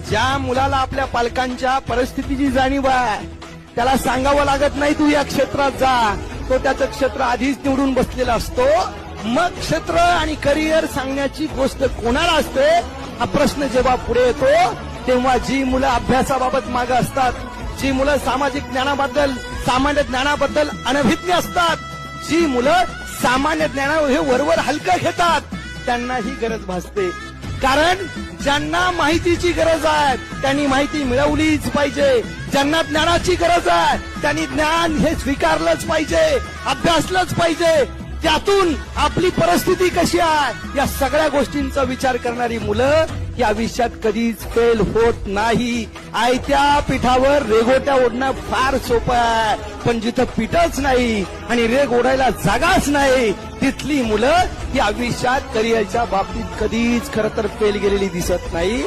ज्या मुलाला आपल्या पालकांच्या परिस्थितीची जाणीव आहे त्याला सांगावं लागत नाही तू या क्षेत्रात जा, तो त्याचं क्षेत्र आधीच निवडून बसलेला असतो. मग क्षेत्र आणि करिअर सांगण्याची गोष्ट कोणाला असते हा प्रश्न जेव्हा पुढे येतो तेव्हा जी मुलं अभ्यासाबाबत मागे असतात, जी मुलं सामाजिक ज्ञानाबद्दल सामान्य ज्ञानाबद्दल अनभिज्ञ असतात, जी मुलं सामान्य ज्ञानावर हे वरवर हलकं घेतात त्यांना ही गरज भासते. कारण ज्यांना माहितीची गरज आहे त्यांनी माहिती मिळवलीच पाहिजे, ज्यांना ज्ञानाची गरज आहे त्यांनी ज्ञान हे स्वीकारलंच पाहिजे, अभ्यासलंच पाहिजे. त्यातून आपली परिस्थिती कशी आहे या सगळ्या गोष्टींचा विचार करणारी मुलं या विषयात कधीच फेल होत नाही. आयत्या पिठावर रेघोट्या ओढणं फार सोपं आहे, पण जिथं पीठच नाही आणि रेघ ओढायला जागाच नाही तिथली मुलं या विषयात करिअरच्या बाबतीत कधीच खरं तर फेल गेलेली दिसत नाही.